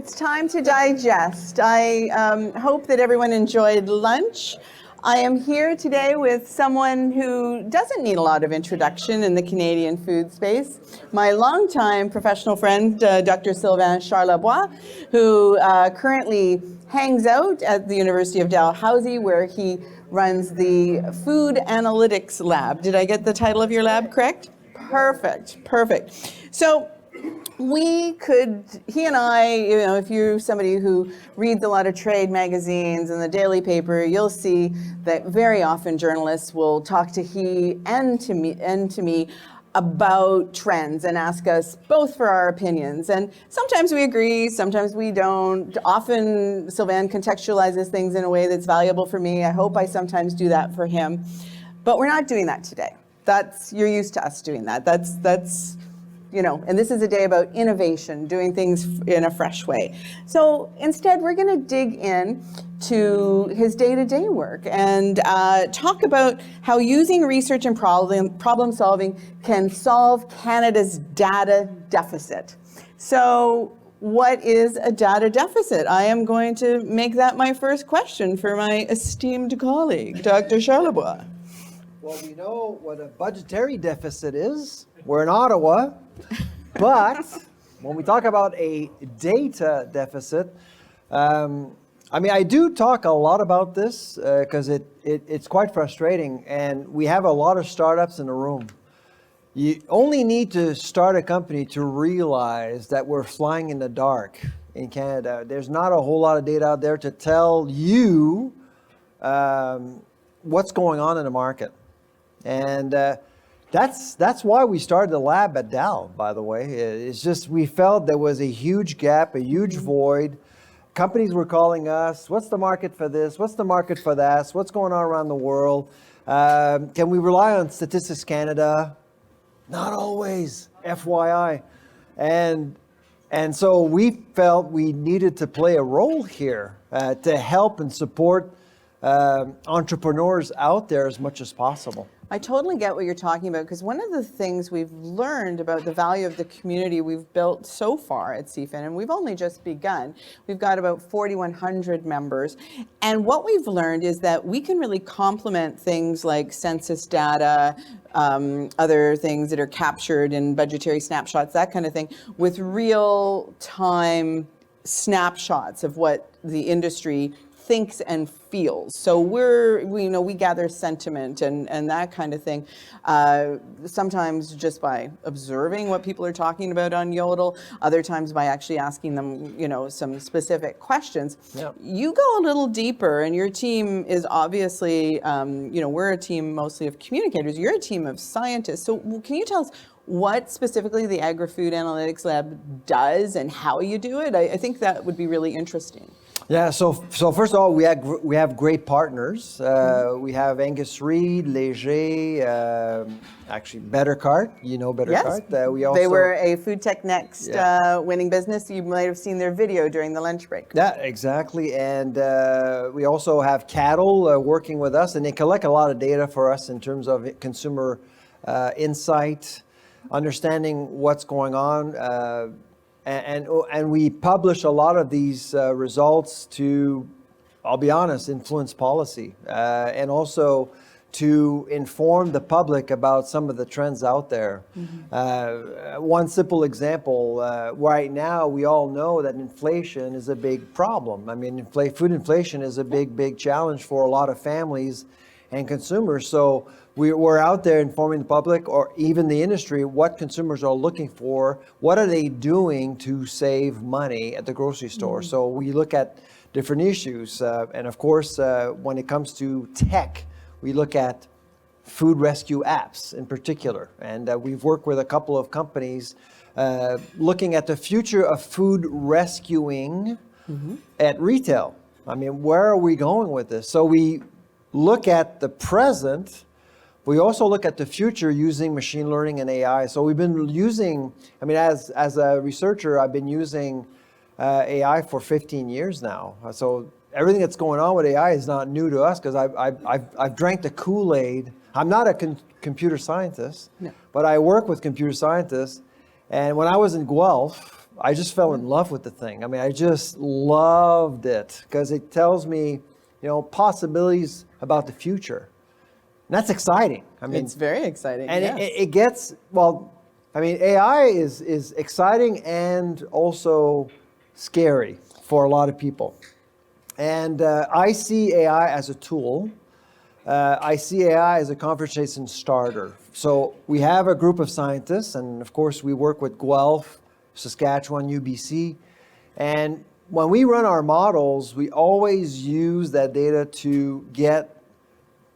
it's time to digest. I hope that everyone enjoyed lunch. I am here today with someone who doesn't need a lot of introduction in the Canadian food space. My longtime professional friend, Dr. Sylvain Charlebois, who currently hangs out at the University of Dalhousie, where he runs the Food Analytics Lab. Did I get the title of your lab correct? Perfect, perfect. So he and I, if you're somebody who reads a lot of trade magazines and the daily paper, you'll see that very often journalists will talk to he and to me about trends and ask us both for our opinions. And sometimes we agree, sometimes we don't. Often Sylvain contextualizes things in a way that's valuable for me. I hope I sometimes do that for him. But we're not doing that today. You're used to us doing that. That's and this is a day about innovation, doing things in a fresh way. So instead, we're going to dig in to his day-to-day work and talk about how using research and problem solving can solve Canada's data deficit. So what is a data deficit? I am going to make that my first question for my esteemed colleague, Dr. Charlebois. Well, we know what a budgetary deficit is. We're in Ottawa. But when we talk about a data deficit, I do talk a lot about this because it's quite frustrating, and we have a lot of startups in the room. You only need to start a company to realize that we're flying in the dark in Canada. There's not a whole lot of data out there to tell you what's going on in the market. And that's why we started the lab at Dal, by the way. It's just we felt there was a huge gap, a huge void. Companies were calling us, what's the market for this? What's the market for that? What's going on around the world? Can we rely on Statistics Canada? Not always, FYI. And so we felt we needed to play a role here to help and support entrepreneurs out there as much as possible. I totally get what you're talking about, because one of the things we've learned about the value of the community we've built so far at CFIN, and we've only just begun, we've got about 4,100 members, and what we've learned is that we can really complement things like census data, other things that are captured in budgetary snapshots, that kind of thing, with real-time snapshots of what the industry thinks and feels. So we gather sentiment and that kind of thing, sometimes just by observing what people are talking about on Yodel, other times by actually asking them, some specific questions. Yep. You go a little deeper, and your team is obviously, we're a team mostly of communicators. You're a team of scientists. So can you tell us what specifically the Agri-Food Analytics Lab does and how you do it? I think that would be really interesting. Yeah, so first of all, we have great partners. We have Angus Reid, Léger, actually Better Cart. You know Better Cart. Yes, they were a FoodTech Next winning business. You might have seen their video during the lunch break. Yeah, exactly. And we also have Cattle working with us, and they collect a lot of data for us in terms of consumer insight, understanding what's going on. And we publish a lot of these results to, I'll be honest, influence policy and also to inform the public about some of the trends out there. Mm-hmm. One simple example, right now we all know that inflation is a big problem. I mean, food inflation is a big challenge for a lot of families and consumers. So we're out there informing the public or even the industry what consumers are looking for, what are they doing to save money at the grocery store. Mm-hmm. So we look at different issues. And of course, when it comes to tech, we look at food rescue apps in particular. And we've worked with a couple of companies looking at the future of food rescuing at retail. I mean, where are we going with this? So we look at the present. We also look at the future using machine learning and AI. So we've been using, as a researcher, I've been using AI for 15 years now. So everything that's going on with AI is not new to us because I've drank the Kool-Aid. I'm not a computer scientist, but I work with computer scientists. And when I was in Guelph, I just fell in love with the thing. I mean, I just loved it because it tells me, possibilities about the future. And that's exciting. I mean, it's very exciting. and yes. it gets, AI is exciting and also scary for a lot of people. And I see AI as a tool. I see AI as a conversation starter. So we have a group of scientists, and of course we work with Guelph, Saskatchewan, UBC. And when we run our models, we always use that data to get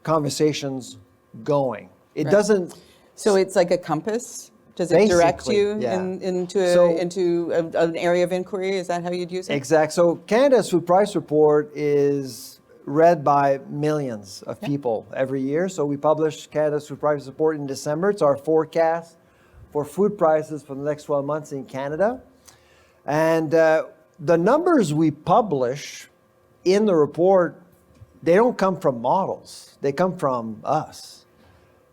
conversations going. It Right. doesn't... So it's like a compass? Does it direct Basically, you yeah. into an area of inquiry? Is that how you'd use it? Exact. So Canada's food price report is read by millions of people every year. So we publish Canada's food price report in December. It's our forecast for food prices for the next 12 months in Canada. And the numbers we publish in the report, they don't come from models. They come from us.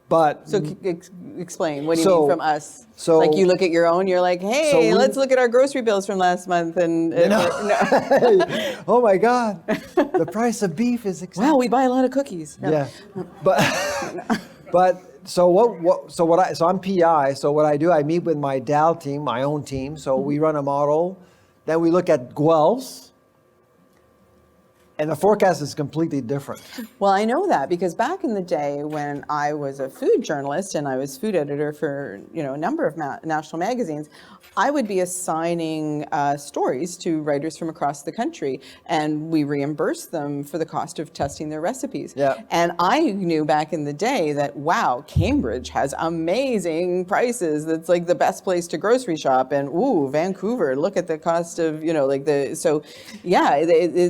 But So explain, what do you mean from us? So like you look at your own, you're like, hey, let's look at our grocery bills from last month. And oh my God, the price of beef is expensive. wow, we buy a lot of cookies. No. Yeah, but so I'm PI. So what I do, I meet with my DAL team, my own team. So we run a model. Then we look at Guelph's. And the forecast is completely different. Well, I know that because back in the day when I was a food journalist and I was food editor for a number of national magazines, I would be assigning stories to writers from across the country, and we reimbursed them for the cost of testing their recipes. Yeah. And I knew back in the day that, wow, Cambridge has amazing prices. That's like the best place to grocery shop. And ooh, Vancouver, look at the cost of, it's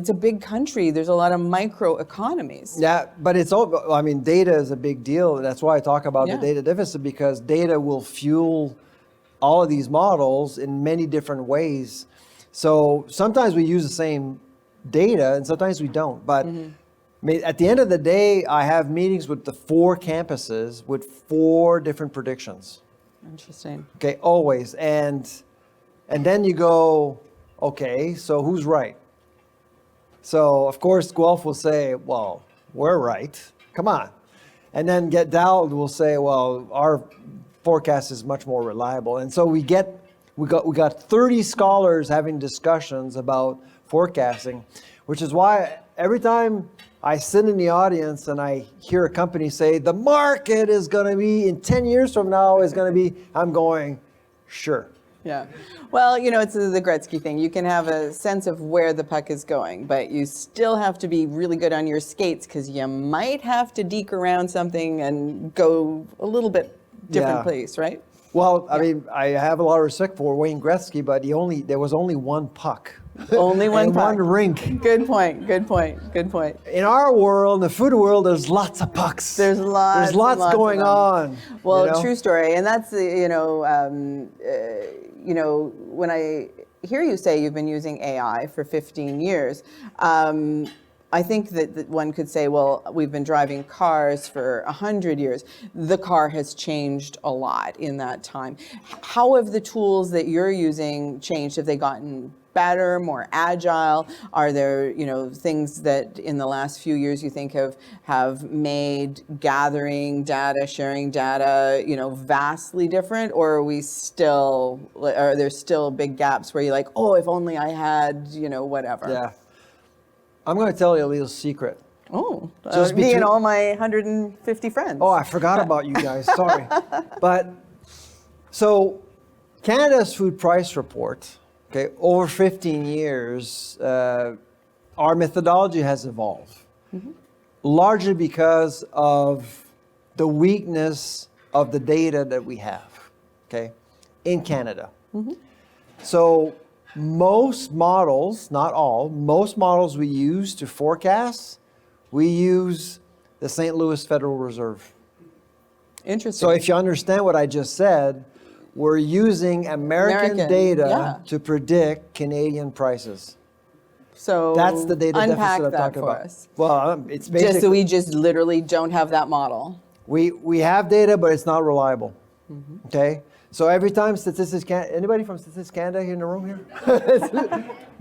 a big country. There's a lot of micro economies. Yeah, but it's all, data is a big deal. That's why I talk about the data deficit, because data will fuel all of these models in many different ways. So sometimes we use the same data and sometimes we don't. But at the end of the day, I have meetings with the 4 campuses with 4 different predictions. Interesting. Okay, always. And then you go, okay, so who's right? So, of course, Guelph will say, well, we're right. Come on. And then Dal will say, well, our forecast is much more reliable. And so we got 30 scholars having discussions about forecasting, which is why every time I sit in the audience and I hear a company say, the market is going to be, in 10 years from now, is going to be, I'm going, sure. Yeah. Well, it's the Gretzky thing. You can have a sense of where the puck is going, but you still have to be really good on your skates because you might have to deke around something and go a little bit different place, right? Well, I have a lot of respect for Wayne Gretzky, but there was only one puck. Only one puck. One rink. Good point. In our world, the food world, there's lots of pucks. There's lots going on. Well, true story. And that's, when I hear you say you've been using AI for 15 years, I think that one could say, well, we've been driving cars for 100 years. The car has changed a lot in that time. How have the tools that you're using changed? Have they gotten better, more agile? Are there, things that in the last few years you think have made gathering data, sharing data, vastly different? Or are there still big gaps where you're like, oh, if only I had, whatever? Yeah. I'm going to tell you a little secret. Oh, me and all my 150 friends. Oh, I forgot about you guys. Sorry. But so Canada's food price report, okay, over 15 years, our methodology has evolved, largely because of the weakness of the data that we have, okay, in Canada. So most models, not all, most models we use to forecast, we use the St. Louis Federal Reserve. Interesting. So if you understand what I just said, we're using American data to predict Canadian prices. So that's the data unpack deficit I'm that talking for about. us. Well, it's basically Just so we just literally don't have that model. we have data, but it's not reliable. Okay, So every time Statistics Canada, anybody from Statistics Canada here in the room here?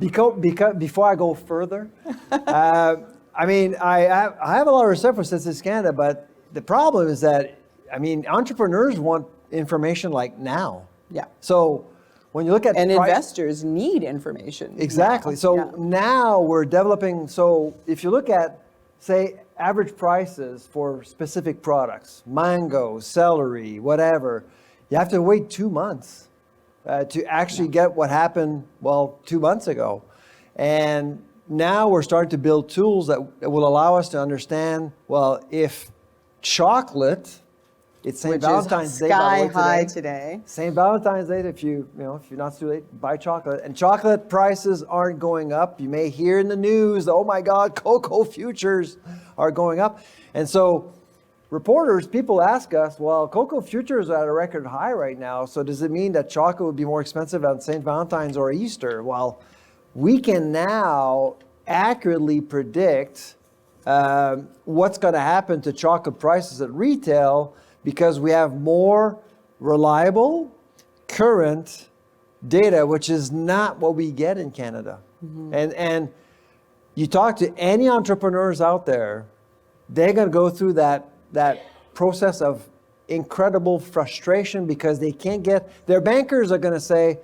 because before I go further, I mean, I have a lot of respect for Statistics Canada, but the problem is that, I mean, entrepreneurs want information like now. Yeah. So when you look at investors need information. Exactly. Now. So now we're developing. So if you look at, say, average prices for specific products, mango, celery, whatever, you have to wait 2 months to actually get what happened, 2 months ago. And now we're starting to build tools that will allow us to understand, if chocolate, it's St. Valentine's Day, sky high today. St. Valentine's Day, if you're not too late, buy chocolate. And chocolate prices aren't going up. You may hear in the news, oh my God, cocoa futures are going up. And so people ask us, cocoa futures are at a record high right now. So does it mean that chocolate would be more expensive on St. Valentine's or Easter? Well, we can now accurately predict what's going to happen to chocolate prices at retail, because we have more reliable, current data, which is not what we get in Canada. Mm-hmm. And you talk to any entrepreneurs out there, they're going to go through that process of incredible frustration because they can't get, their bankers are going to say,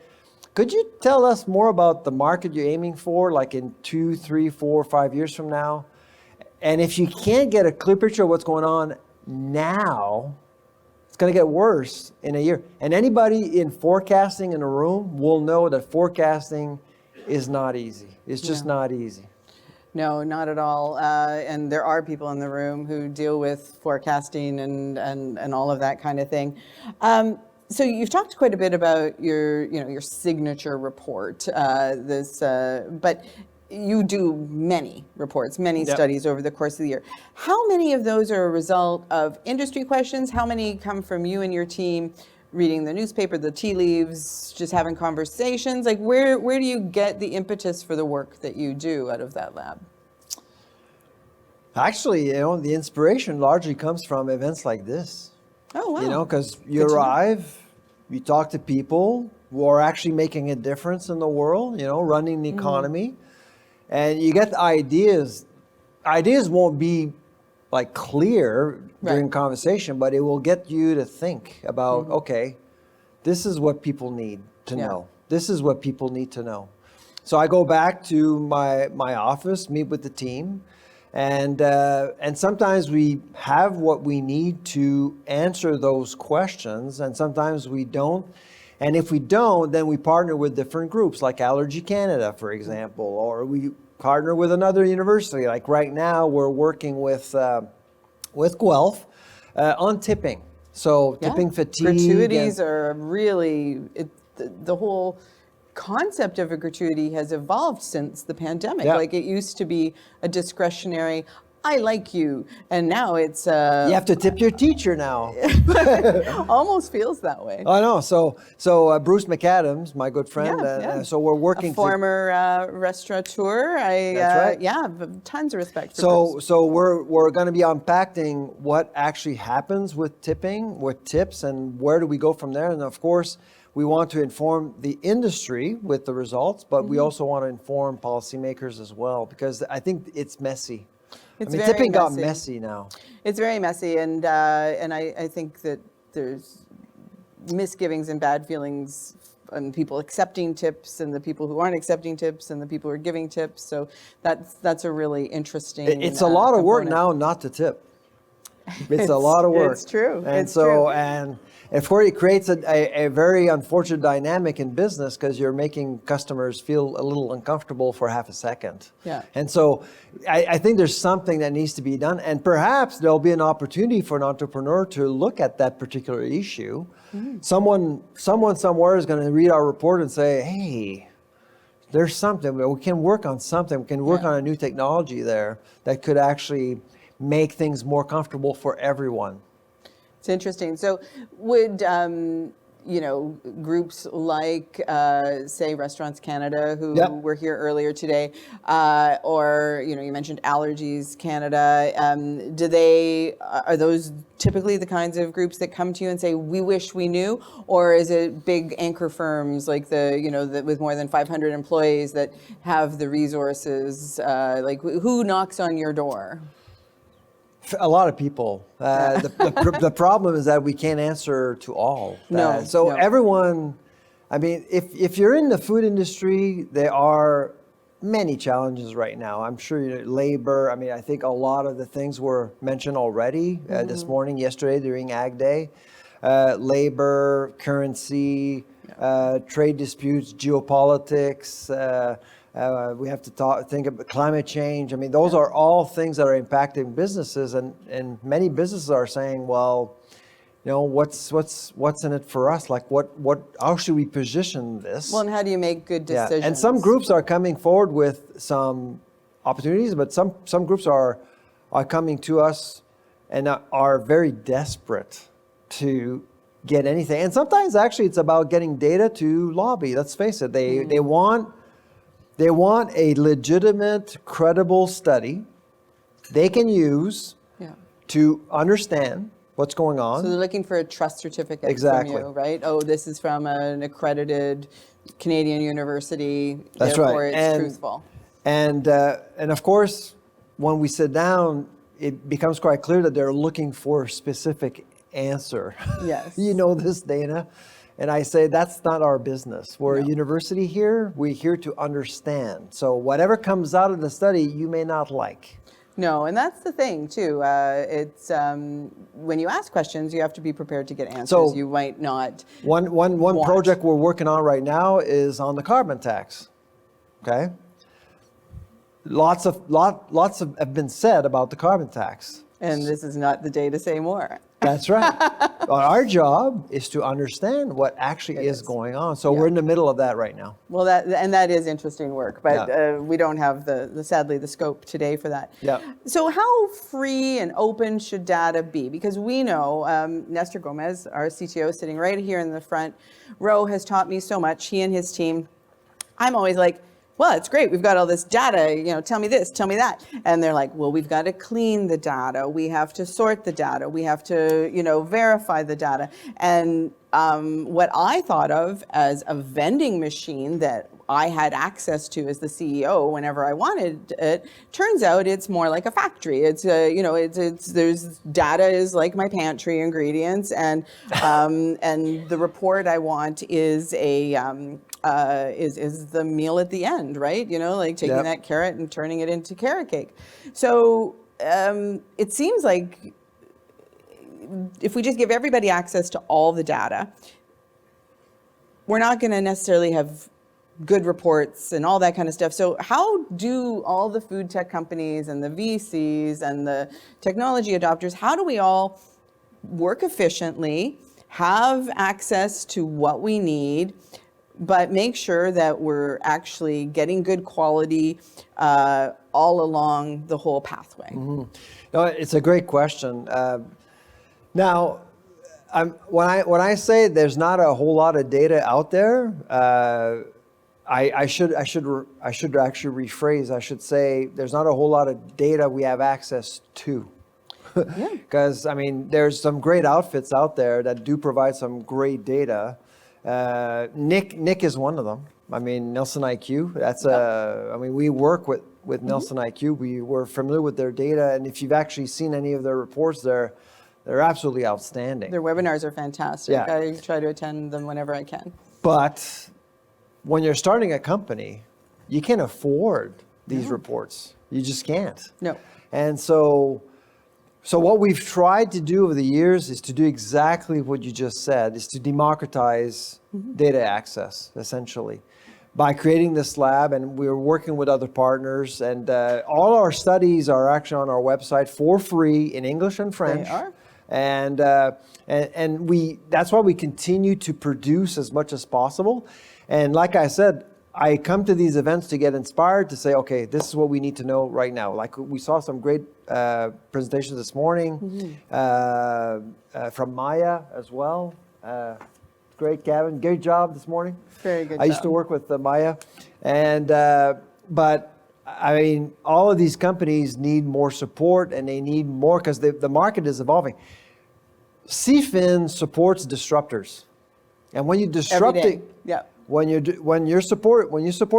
could you tell us more about the market you're aiming for, like in 2, 3, 4, 5 years from now? And if you can't get a clear picture of what's going on now, it's going to get worse in a year. And anybody in forecasting in a room will know that forecasting is not easy. It's just not easy. No, not at all. And there are people in the room who deal with forecasting and all of that kind of thing. So you've talked quite a bit about your signature report. But you do many reports, many studies over the course of the year. How many of those are a result of industry questions? How many come from you and your team reading the newspaper, the tea leaves, just having conversations? Like where do you get the impetus for the work that you do out of that lab? Actually, the inspiration largely comes from events like this. Oh, wow. Because you arrive, you talk to people who are actually making a difference in the world, running the economy. And you get the ideas. Ideas won't be like clear during conversation, but it will get you to think about, okay, this is what people need to know. This is what people need to know. So I go back to my office, meet with the team, and sometimes we have what we need to answer those questions, and sometimes we don't. And if we don't, then we partner with different groups like Allergy Canada, for example, or we partner with another university. Like right now, we're working with Guelph on tipping. So tipping fatigue. Gratuities are really, the whole concept of a gratuity has evolved since the pandemic. Like it used to be a discretionary, I like you, and now it's you have to tip your teacher now. Almost feels that way. I know. So Bruce McAdams, my good friend, so we're working. A former restaurateur. That's right. Yeah, tons of respect for Bruce. So we're going to be unpacking what actually happens with tipping, with tips, and where do we go from there. And of course, we want to inform the industry with the results, but we also want to inform policymakers as well, because I think it's messy. Tipping got messy now. It's very messy, and I think that there's misgivings and bad feelings on people accepting tips and the people who aren't accepting tips and the people who are giving tips. So that's a really interesting. It's a lot of work now not to tip. It's a lot of work. It's true. And of course, it creates a very unfortunate dynamic in business, because you're making customers feel a little uncomfortable for half a second. Yeah. And so I think there's something that needs to be done. And perhaps there'll be an opportunity for an entrepreneur to look at that particular issue. Someone somewhere is going to read our report and say, hey, there's something. We can work on something. We can work on a new technology there that could actually make things more comfortable for everyone. It's interesting. So would groups like, say, Restaurants Canada, who Yep. were here earlier today, or, you mentioned Allergies Canada. Are those typically the kinds of groups that come to you and say, we wish we knew? Or is it big anchor firms like with more than 500 employees that have the resources? Who knocks on your door? A lot of people. The problem is that we can't answer to all. No. Everyone, if you're in the food industry, there are many challenges right now. I'm sure labor. I think a lot of the things were mentioned already this morning, yesterday during Ag Day. Labor, currency, trade disputes, geopolitics. We have to think about climate change. Those are all things that are impacting businesses, and many businesses are saying, well, what's in it for us? How should we position this? Well, and how do you make good decisions? And some groups are coming forward with some opportunities, but some groups are coming to us and are very desperate to get anything. And sometimes actually it's about getting data to lobby. Let's face it, they want a legitimate, credible study they can use to understand what's going on. So they're looking for a trust certificate Exactly. from you, right? Oh, this is from an accredited Canadian university. That's therefore right. It's truthful. And of course, when we sit down, it becomes quite clear that they're looking for a specific answer. Yes. You know this, Dana. And I say, that's not our business. We're a university here. We're here to understand. So whatever comes out of the study, you may not like. No, and that's the thing too. It's when you ask questions, you have to be prepared to get answers. So you might not. One project we're working on right now is on the carbon tax. Okay. Lots have been said about the carbon tax. And this is not the day to say more. That's right. Our job is to understand what actually is going on. So we're in the middle of that right now. Well, that is interesting work, but we don't have sadly the scope today for that. Yeah. So how free and open should data be? Because we know Nestor Gomez, our CTO, sitting right here in the front row, has taught me so much. He and his team. I'm always like, well, it's great. We've got all this data, tell me this, tell me that. And they're like, well, we've got to clean the data. We have to sort the data. We have to, verify the data. And what I thought of as a vending machine that I had access to as the CEO whenever I wanted it, turns out it's more like a factory. It's, there's data is like my pantry ingredients, and the report I want is is the meal at the end, right? Like taking that carrot and turning it into carrot cake. So it seems like if we just give everybody access to all the data, we're not going to necessarily have good reports and all that kind of stuff. So how do all the food tech companies and the VCs and the technology adopters, how do we all work efficiently, have access to what we need, but make sure that we're actually getting good quality all along the whole pathway? Mm-hmm. No, it's a great question. Now, when I say there's not a whole lot of data out there, I should actually rephrase. I should say there's not a whole lot of data we have access to. Because there's some great outfits out there that do provide some great data. Nick is one of them. Nelson IQ. That's we work with Nelson IQ. We're familiar with their data, and if you've actually seen any of their reports, they're absolutely outstanding. Their webinars are fantastic. Yeah. I try to attend them whenever I can. But when you're starting a company, you can't afford these reports. You just can't. No. And so what we've tried to do over the years is to do exactly what you just said, is to democratize data access, essentially, by creating this lab. And we're working with other partners. And all our studies are actually on our website for free in English and French. They are. And that's why we continue to produce as much as possible. And like I said, I come to these events to get inspired, to say, okay, this is what we need to know right now. Like we saw some great presentations this morning from Maya as well. great, Gavin. Great job this morning. Very good I used to work with Maya, and but I mean, all of these companies need more support, and they need more because the market is evolving. CFIN supports disruptors, and when you disrupt it, yeah. when you support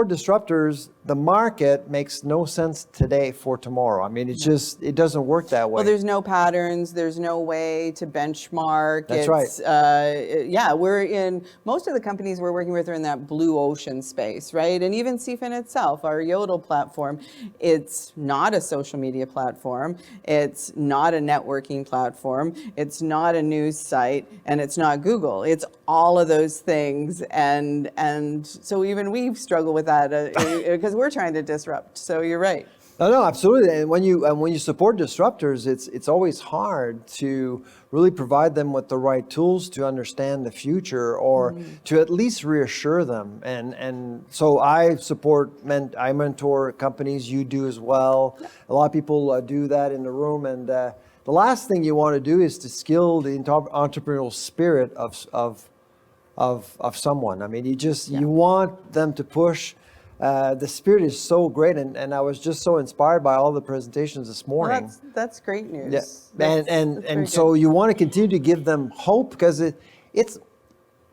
disruptors, the market makes no sense today for tomorrow. I mean, it doesn't work that way. Well, there's no patterns. There's no way to benchmark. That's right. Yeah, most of the companies we're working with are in that blue ocean space, right? And even CFIN itself, our Yodel platform, it's not a social media platform. It's not a networking platform. It's not a news site, and it's not Google. It's all of those things, and so even we struggle with that because we're trying to disrupt. So you're right. No, absolutely. And when you support disruptors, it's always hard to really provide them with the right tools to understand the future, or to at least reassure them. And so I mentor companies. You do as well. A lot of people do that in the room. And the last thing you want to do is to skill the entrepreneurial spirit of someone. I mean, you want them to push. The spirit is so great, and I was just so inspired by all the presentations this morning. Well, that's great news. Yeah. And so you want to continue to give them hope, because it's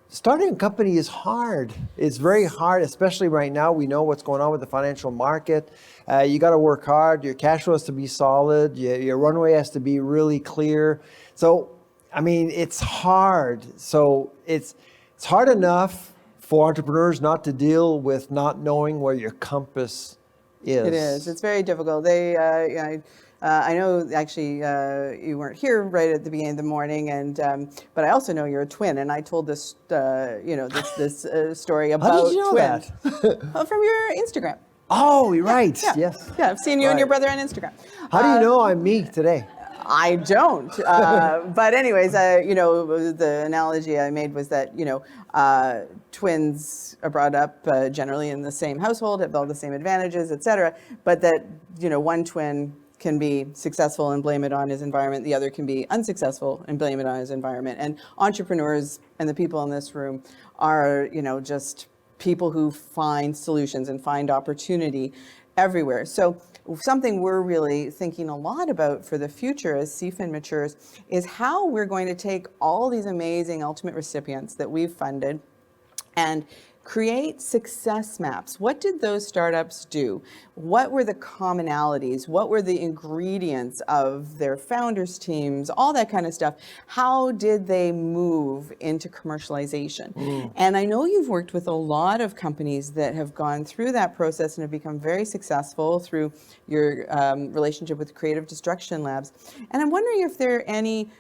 starting a company is hard. It's very hard, especially right now. We know what's going on with the financial market. You got to work hard. Your cash flow has to be solid. Your runway has to be really clear. So, I mean, it's hard. So it's hard enough for entrepreneurs not to deal with not knowing where your compass is. It is. It's very difficult. I know actually you weren't here right at the beginning of the morning, but I also know you're a twin, and I told this this story about How did you know twins. that? From your Instagram. Oh, you're right. Yeah. Yes. Yeah, I've seen you and your brother on Instagram. How do you know I'm me today? I don't. But anyways, the analogy I made was that, twins are brought up generally in the same household, have all the same advantages, et cetera, but that, one twin can be successful and blame it on his environment. The other can be unsuccessful and blame it on his environment. And entrepreneurs and the people in this room are, just people who find solutions and find opportunity everywhere. So something we're really thinking a lot about for the future as CFIN matures is how we're going to take all these amazing ultimate recipients that we've funded and create success maps. What did those startups do? What were the commonalities? What were the ingredients of their founders' teams? All that kind of stuff. How did they move into commercialization? And I know you've worked with a lot of companies that have gone through that process and have become very successful through your relationship with Creative Destruction Labs. And I'm wondering if there are any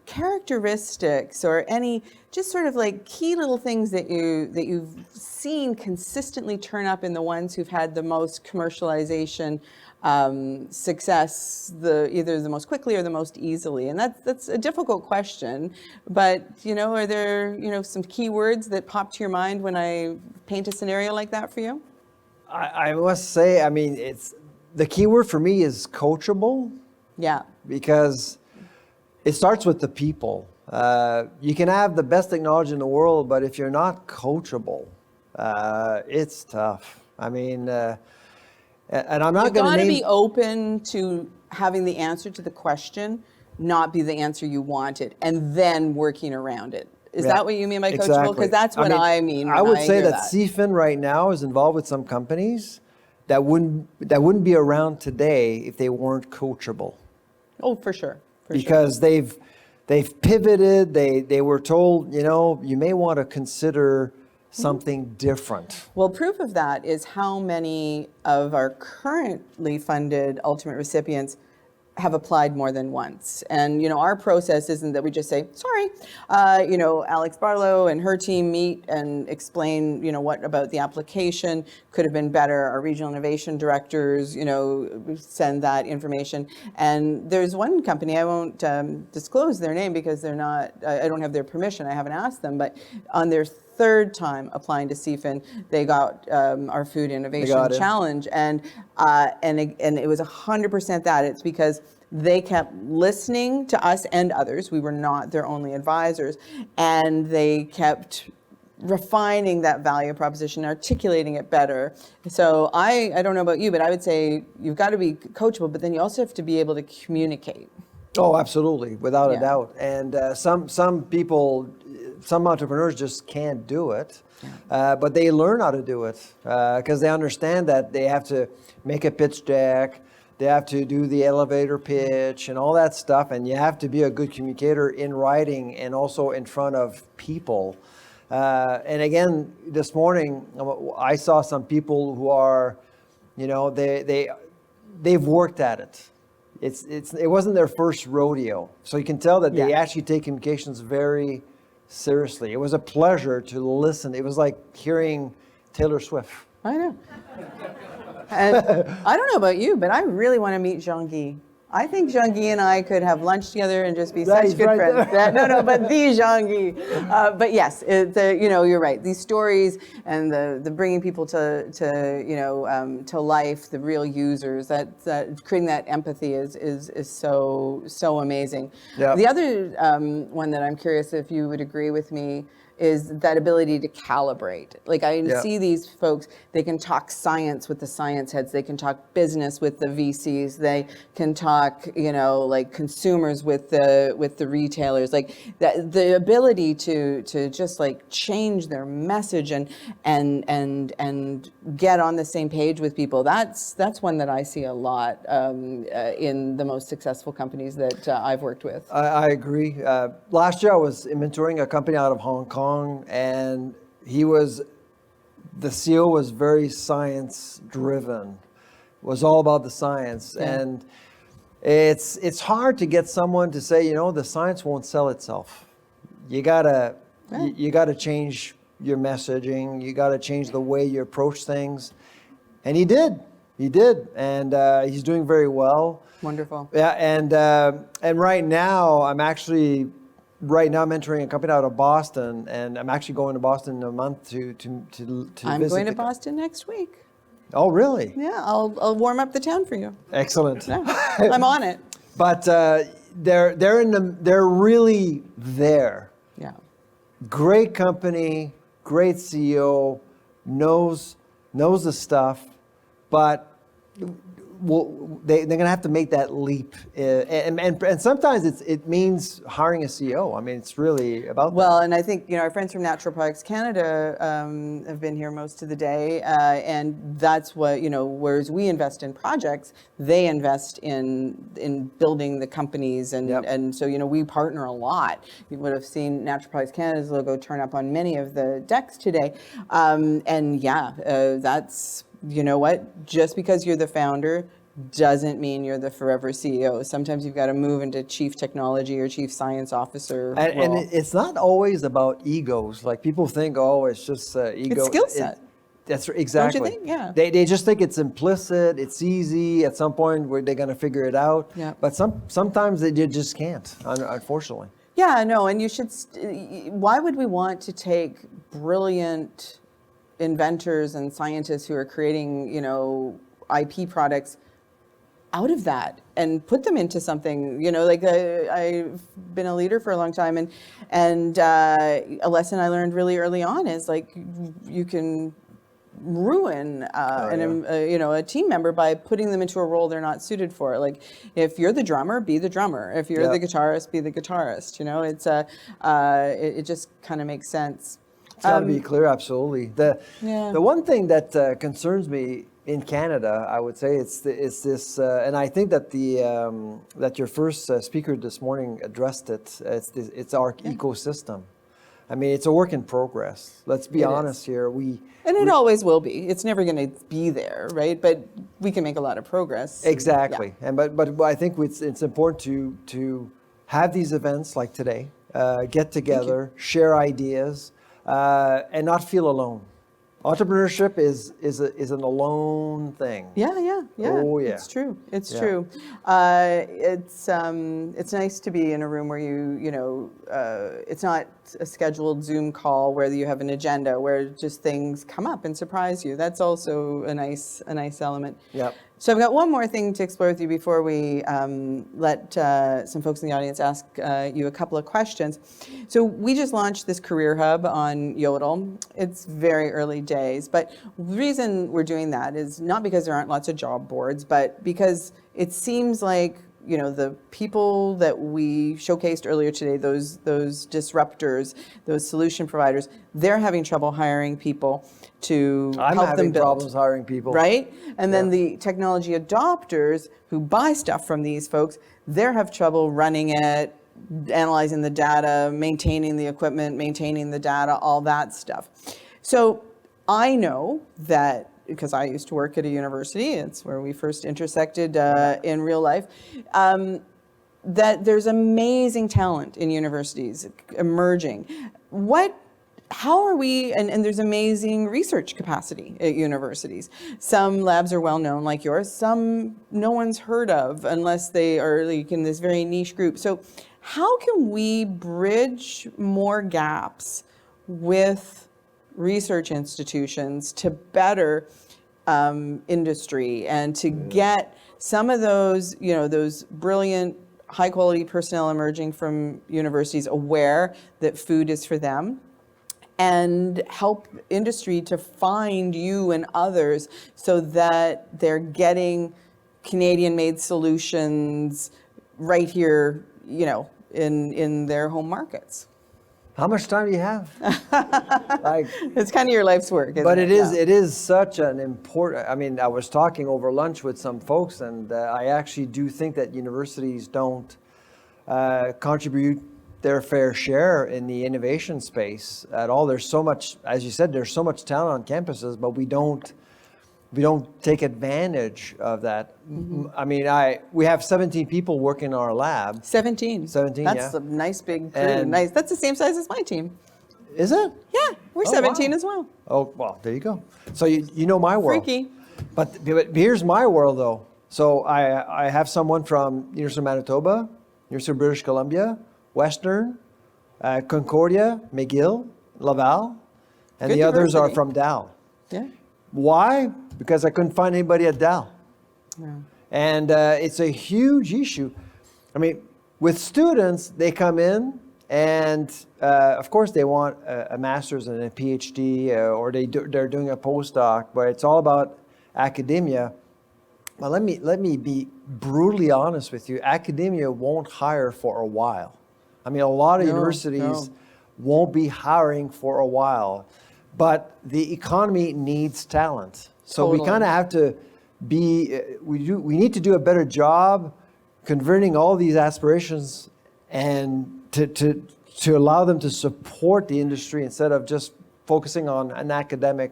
characteristics or any just sort of like key little things that you've seen consistently turn up in the ones who've had the most commercialization success, either the most quickly or the most easily. And that's a difficult question, but are there some key words that pop to your mind when I paint a scenario like that for you? I must say, I mean, the key word for me is coachable. Yeah. Because it starts with the people. You can have the best technology in the world, but if you're not coachable, it's tough. I mean, and I'm not going to name... You've got to be open to having the answer to the question not be the answer you wanted, and then working around it. Is that what you mean by coachable? Exactly. Because that's what I mean when I would say hear that CFIN right now is involved with some companies that wouldn't be around today if they weren't coachable. Oh, for sure. Because they've pivoted. They were told, you may want to consider something different. Well, proof of that is how many of our currently funded ultimate recipients have applied more than once. And, our process isn't that we just say, sorry, Alex Barlow and her team meet and explain, what about the application could have been better. Our regional innovation directors, send that information. And there's one company, I won't disclose their name because they're not, I don't have their permission, I haven't asked them, but on their third time applying to CFIN, they got our Food Innovation Challenge, and it was 100% that. It's because they kept listening to us and others. We were not their only advisors, and they kept refining that value proposition, articulating it better. So I don't know about you, but I would say you've got to be coachable, but then you also have to be able to communicate. Oh, absolutely, without a Yeah. doubt. And some people, some entrepreneurs just can't do it, but they learn how to do it because they understand that they have to make a pitch deck, they have to do the elevator pitch and all that stuff, and you have to be a good communicator in writing and also in front of people. And again, this morning, I saw some people who are, they've worked at it. It wasn't their first rodeo. So you can tell that they actually take communications very seriously. It was a pleasure to listen. It was like hearing Taylor Swift. I know. And I don't know about you, but I really want to meet Jean-Guy. I think Jean-Guy and I could have lunch together and just be such He's good right friends. But the Jean-Guy. But yes, you're right. These stories and the bringing people to life, the real users, that creating that empathy is so amazing. Yeah. The other one that I'm curious if you would agree with me is that ability to calibrate. Like I see these folks, they can talk science with the science heads, they can talk business with the VCs, they can talk, like consumers with the retailers. Like the ability to just like change their message and get on the same page with people. That's one that I see a lot in the most successful companies that I've worked with. I agree. Last year I was mentoring a company out of Hong Kong, and the CEO was very science driven. It was all about the science. Yeah. And it's hard to get someone to say, the science won't sell itself. You gotta change your messaging. You gotta change the way you approach things. And he did. And he's doing very well. Wonderful. Yeah, and right now I'm mentoring a company out of Boston, and I'm actually going to Boston in a month to I'm visit. going to Boston next week. Oh, really? Yeah, I'll warm up the town for you. Excellent. Yeah, I'm on it. But they're really there. Yeah. Great company, great CEO, knows the stuff, but they're going to have to make that leap, and sometimes it means hiring a CEO. I mean, it's really about that. Well, and I think our friends from Natural Products Canada have been here most of the day, and that's what whereas we invest in projects, they invest in building the companies, and so we partner a lot. You would have seen Natural Products Canada's logo turn up on many of the decks today, that's. You know what? Just because you're the founder doesn't mean you're the forever CEO. Sometimes you've got to move into chief technology or chief science officer role. And it's not always about egos. Like people think, it's just ego. It's skill set. That's exactly. Don't you think? Yeah. They just think it's implicit. It's easy. At some point, where they're going to figure it out. Yeah. But sometimes they just can't. Unfortunately. Yeah. No. And you should. Why would we want to take brilliant inventors and scientists who are creating, IP products out of that and put them into something, like I've been a leader for a long time, and a lesson I learned really early on is like you can ruin a team member by putting them into a role they're not suited for. Like if you're the drummer, be the drummer. If you're the guitarist, be the guitarist. It just kind of makes sense. It's got to be clear, absolutely. The one thing that concerns me in Canada, I would say, it's this, and I think that that your first speaker this morning addressed it. It's our ecosystem. I mean, it's a work in progress. Let's be honest here. It always will be. It's never going to be there, right? But we can make a lot of progress. Exactly. Yeah. But I think it's important to have these events like today, get together, share ideas. And not feel alone. Entrepreneurship is an alone thing. Yeah. Oh yeah. It's true. It's true. It's nice to be in a room where it's not a scheduled Zoom call where you have an agenda where just things come up and surprise you. That's also a nice element. Yep. So I've got one more thing to explore with you before we let some folks in the audience ask you a couple of questions. So we just launched this career hub on Yodel. It's very early days, but the reason we're doing that is not because there aren't lots of job boards, but because it seems like, you know, the people that we showcased earlier today, those disruptors, those solution providers, they're having trouble hiring people to I'm help them having build. problems hiring people. Right? And then the technology adopters who buy stuff from these folks, they have trouble running it, analyzing the data, maintaining the equipment, maintaining the data, all that stuff. So I know that, because I used to work at a university, it's where we first intersected in real life, that there's amazing talent in universities emerging. How are we, and there's amazing research capacity at universities. Some labs are well known like yours, some no one's heard of unless they are like in this very niche group. So how can we bridge more gaps with research institutions to better industry and to get some of those, you know, those brilliant high quality personnel emerging from universities aware that food is for them, and help industry to find you and others so that they're getting Canadian-made solutions right here, you know, in their home markets. How much time do you have? It's kind of your life's work, isn't But it? it is such an important, I mean, I was talking over lunch with some folks, and I actually do think that universities don't contribute their fair share in the innovation space at all. There's so much, as you said, there's so much talent on campuses, but we don't take advantage of that. Mm-hmm. I mean, we have 17 people working in our lab. 17. That's a nice big crew. Nice. That's the same size as my team. Is it? Yeah, we're 17 as well. Oh, well, there you go. So you know my world. Freaky. But here's my world, though. So I have someone from University of Manitoba, University of British Columbia, Western, Concordia, McGill, Laval, and Good the others are diversity. from Dal. Yeah. Why? Because I couldn't find anybody at Dal. Yeah. And it's a huge issue. I mean, with students, they come in and, of course, they want a master's and a PhD or they're doing a postdoc, but it's all about academia. Well, let me be brutally honest with you. Academia won't hire for a while. I mean, a lot of universities won't be hiring for a while, but the economy needs talent. So we kind of have to be, we need to do a better job converting all these aspirations and to allow them to support the industry instead of just focusing on an academic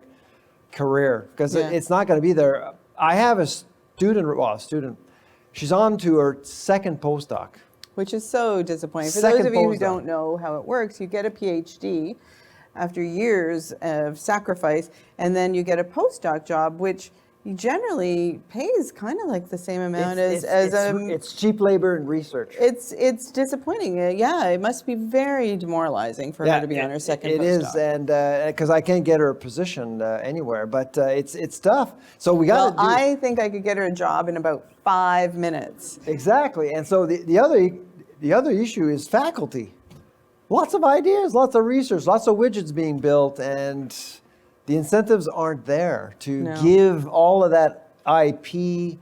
career, because it's not going to be there. I have a student, she's on to her second postdoc. Which is so disappointing. For those of you who don't know how it works, you get a PhD after years of sacrifice, and then you get a postdoc job, which generally pays kind of like the same amount it's cheap labor and research. It's disappointing. Yeah, it must be very demoralizing for her to be on her second postdoc. It is, and because I can't get her a position anywhere, but it's tough. So we got. Well, I think I could get her a job in about 5 minutes. Exactly, and so the other issue is faculty. Lots of ideas, lots of research, lots of widgets being built, and the incentives aren't there to give all of that IP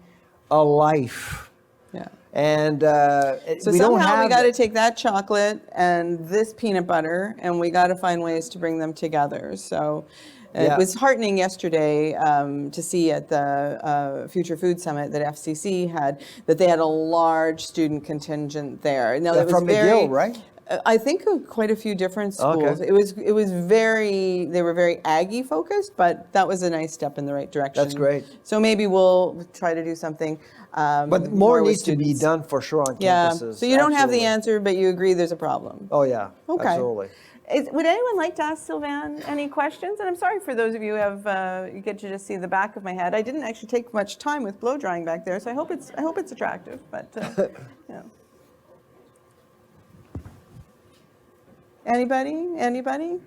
a life. Yeah. And so we don't have. We got to take that chocolate and this peanut butter, and we got to find ways to bring them together. So it was heartening yesterday to see at the Future Food Summit that FCC had that they had a large student contingent there. Now, from McGill, right? I think quite a few different schools. Okay. They were very Aggie focused, but that was a nice step in the right direction. That's great. So maybe we'll try to do something. But more needs to be done for sure on campuses. So you don't have the answer, but you agree there's a problem. Oh yeah. Okay. Absolutely. Would anyone like to ask Sylvain any questions? And I'm sorry for those of you who have you get to just see the back of my head. I didn't actually take much time with blow drying back there, so I hope it's attractive. But yeah. Anybody?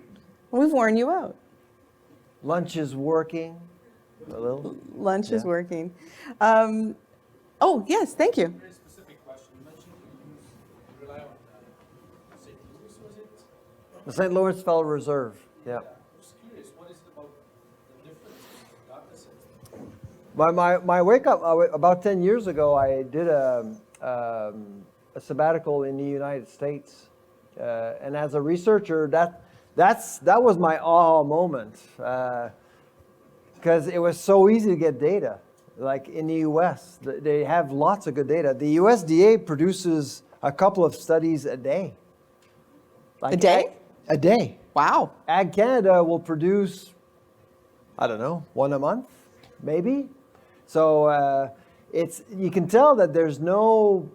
We've worn you out. Lunch is working. A little? Lunch is Yeah. working. Oh, yes, thank you. Very specific question. You mentioned you rely on St. Louis, was it? The St. Lawrence Federal Reserve, yeah. I'm just curious, what is it about the difference in the data set? My wake up, about 10 years ago, I did a sabbatical in the United States. And as a researcher, that was my aha moment. Because it was so easy to get data. Like in the US, they have lots of good data. The USDA produces a couple of studies a day. Like A day? A day. Wow. Ag Canada will produce, I don't know, one a month, maybe. So you can tell that there's no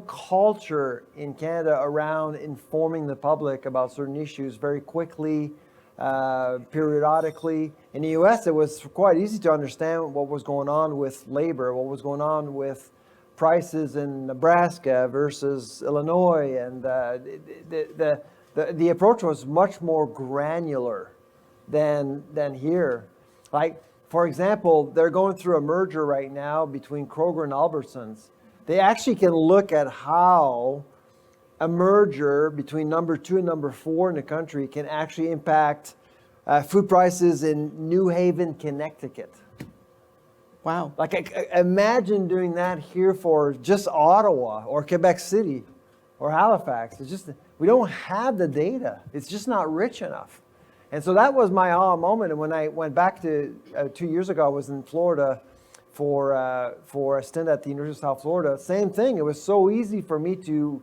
culture in Canada around informing the public about certain issues very quickly, periodically. In the US, it was quite easy to understand what was going on with labor, what was going on with prices in Nebraska versus Illinois, and the approach was much more granular than here. Like, for example, they're going through a merger right now between Kroger and Albertsons. They actually can look at how a merger between number 2 and number 4 in the country can actually impact food prices in New Haven, Connecticut. Wow. Like, imagine doing that here for just Ottawa or Quebec City or Halifax. It's just, we don't have the data. It's just not rich enough. And so that was my aha moment. And when I went back to 2 years ago, I was in Florida for a stint at the University of South Florida. Same thing. It was so easy for me to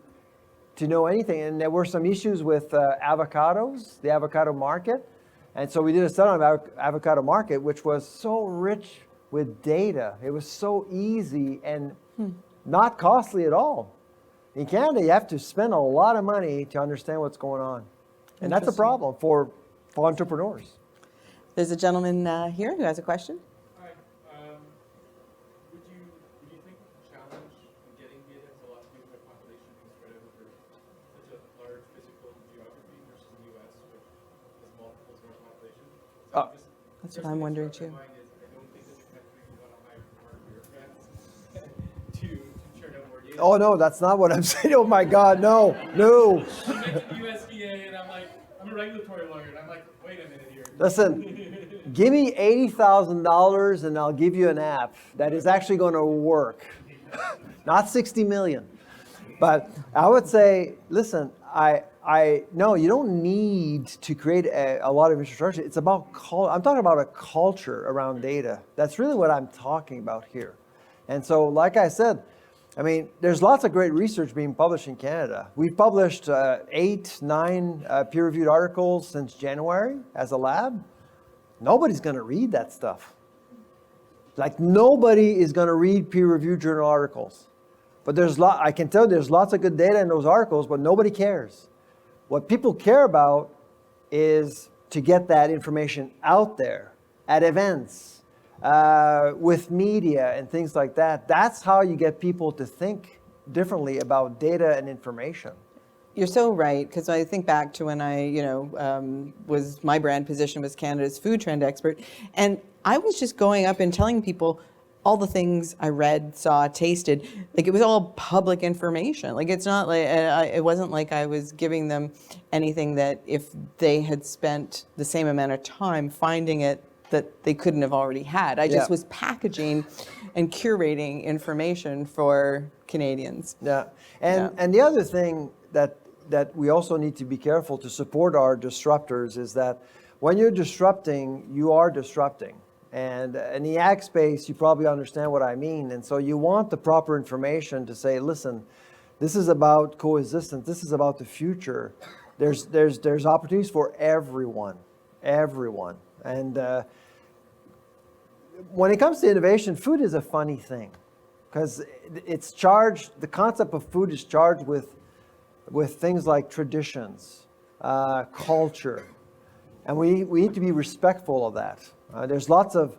know anything. And there were some issues with avocados, the avocado market. And so we did a study on the avocado market, which was so rich with data. It was so easy and not costly at all. In Canada, you have to spend a lot of money to understand what's going on. And that's a problem for entrepreneurs. There's a gentleman here who has a question. Hi. Would you think the challenge in getting data is a lot to do with the population being spread out over such a large physical geography versus the U.S., which has multiples more population? That's what I'm wondering too. My mind is, I don't think that the country would want to hire more bureaucrats to churn out more data. Oh, no, that's not what I'm saying. Oh, my God, no. You mentioned USDA, and I'm like, I'm a regulatory lawyer, and I'm like, wait a minute here. Listen, give me $80,000 and I'll give you an app that is actually going to work. Not 60 million. But I would say, listen, no, you don't need to create a lot of infrastructure. It's about, I'm talking about a culture around data. That's really what I'm talking about here. And so, like I said, I mean, there's lots of great research being published in Canada. We've published 8, 9 peer-reviewed articles since January as a lab. Nobody's going to read that stuff. Like, nobody is going to read peer-reviewed journal articles. But I can tell there's lots of good data in those articles, but nobody cares. What people care about is to get that information out there at events, with media and things like that. That's how you get people to think differently about data and information. You're so right, because I think back to when I, my brand position was Canada's food trend expert, and I was just going up and telling people all the things I read, saw, tasted. Like, it was all public information. Like, it's not like it wasn't like I was giving them anything that if they had spent the same amount of time finding it, that they couldn't have already had. I just was packaging and curating information for Canadians. Yeah, and the other thing that we also need to be careful to support our disruptors is that when you're disrupting, you are disrupting. And in the ag space, you probably understand what I mean. And so you want the proper information to say, listen, this is about coexistence. This is about the future. There's opportunities for everyone. And when it comes to innovation, food is a funny thing because it's charged, the concept of food is charged with things like traditions, culture, and we need to be respectful of that. There's lots of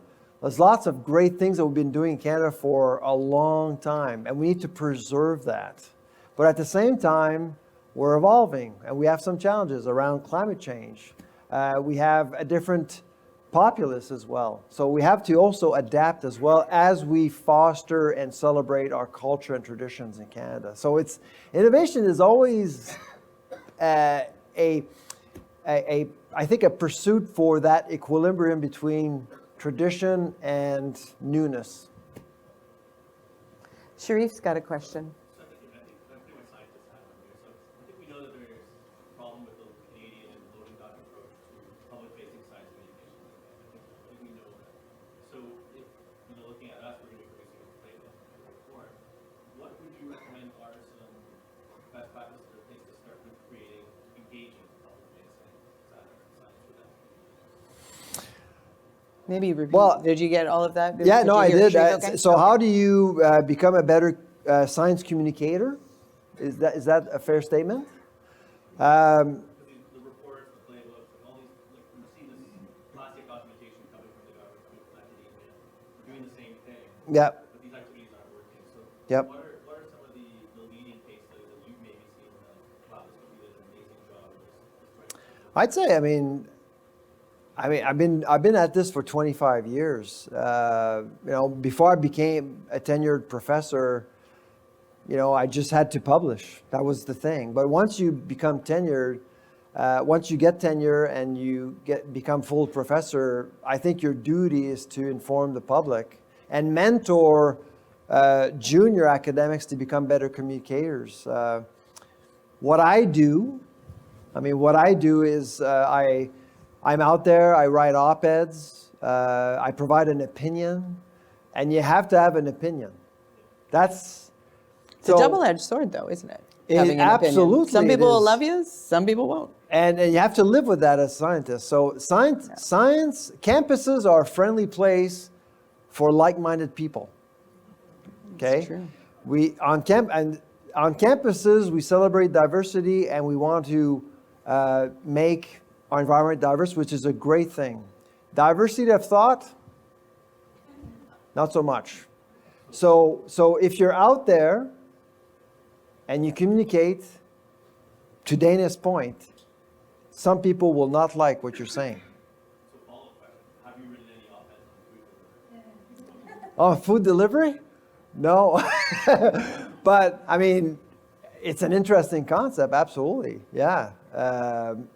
great things that we've been doing in Canada for a long time, and we need to preserve that. But at the same time, we're evolving, and we have some challenges around climate change. We have a different populace as well. So we have to also adapt as well as we foster and celebrate our culture and traditions in Canada. So innovation is always I think a pursuit for that equilibrium between tradition and newness. Sharif's got a question. I think pretty much scientists have on here. So I think we know that there's a problem with the Canadian and loading dock approach to public-facing science communication. I think we know that. So if looking at us, we're going to be producing a playbook to report. What would you recommend are some best practices or things to start with creating engaging public-facing science for them? Maybe repeat. Well, did you get all of that? Yeah, no, I you hear did. Sharif okay? So how do you become a better science communicator? Is that a fair statement? The reports, the playbooks, and all these, like we see this plastic documentation coming from the government, coming from academia. We're doing the same thing. Yeah. But these activities aren't working. So Yep. what are some of the leading case studies that you've maybe seen that, wow, this would be an amazing job of this I'd say, I've been at this for 25 years. Before I became a tenured professor, I just had to publish. That was the thing. But once you become tenured, once you get tenure and you become full professor, I think your duty is to inform the public and mentor junior academics to become better communicators. What I do is I'm out there, I write op-eds, I provide an opinion, and you have to have an opinion. It's a double-edged sword, though, isn't it? Having an opinion. Absolutely. Some people will is. love you, some people won't. And you have to live with that as scientists. So science campuses are a friendly place for like-minded people. Okay? It's true. On campuses, we celebrate diversity and we want to make our environment diverse, which is a great thing. Diversity of thought, not so much. So if you're out there and you communicate, to Dana's point, some people will not like what you're saying. So follow-up question, have you written any op-eds on food delivery? Oh, food delivery? No. But, it's an interesting concept, absolutely. Yeah.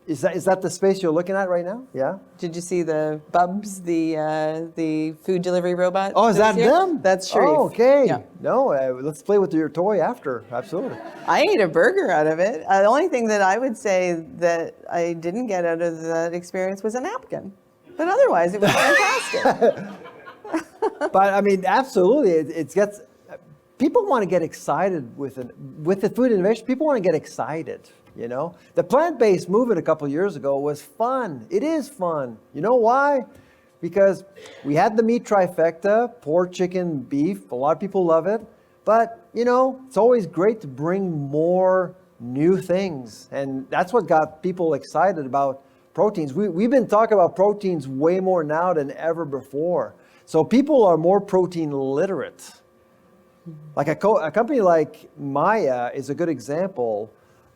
Is that the space you're looking at right now? Yeah. Did you see the Bubs, the food delivery robot? Oh, is that here? them? That's Sharif. Oh, okay. Yeah. No, let's play with your toy after. Absolutely. I ate a burger out of it. The only thing that I would say that I didn't get out of that experience was a napkin. But otherwise, it was fantastic. But absolutely, it gets. People want to get excited with the food innovation. People want to get excited. The plant-based movement a couple years ago was fun. It is fun. You know why? Because we had the meat trifecta: pork, chicken, beef. A lot of people love it. But it's always great to bring more new things, and that's what got people excited about proteins. We've been talking about proteins way more now than ever before. So people are more protein literate. Like a company like Maya is a good example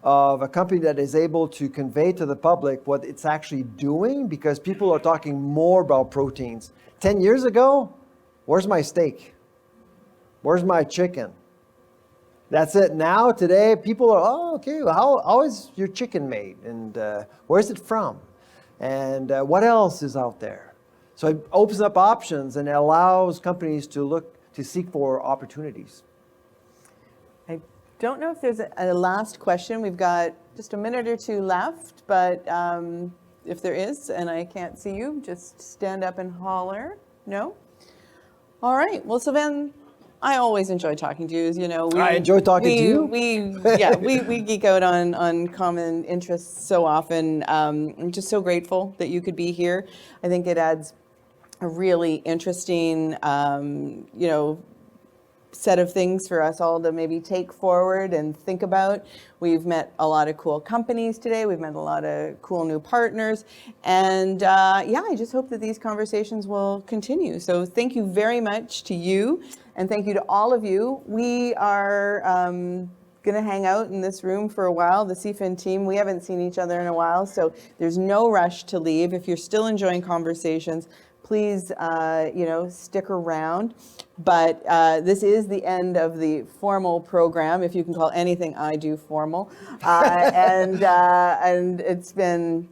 of a company that is able to convey to the public what it's actually doing, because people are talking more about proteins. 10 years ago, where's my steak? Where's my chicken? That's it. Now, today, people are, okay, well, how is your chicken made? And where's it from? And what else is out there? So it opens up options and it allows companies to seek for opportunities. I don't know if there's a last question. We've got just a minute or two left, but if there is, and I can't see you, just stand up and holler. No? All right. Well, Sylvain, I always enjoy talking to you. As you know, I enjoy talking to you. We geek out on common interests so often. I'm just so grateful that you could be here. I think it adds a really interesting, set of things for us all to maybe take forward and think about. We've met a lot of cool companies today. We've met a lot of cool new partners. And I just hope that these conversations will continue. So thank you very much to you. And thank you to all of you. We are going to hang out in this room for a while. The CFIN team, we haven't seen each other in a while, so there's no rush to leave. If you're still enjoying conversations, please, stick around. But this is the end of the formal program, if you can call anything I do formal. And it's been,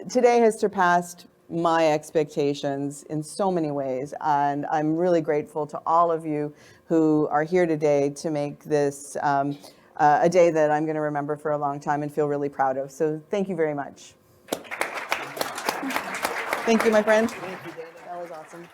today has surpassed my expectations in so many ways. And I'm really grateful to all of you who are here today to make this a day that I'm going to remember for a long time and feel really proud of. So thank you very much. Thank you, my friend. Thank you, Dana. That was awesome.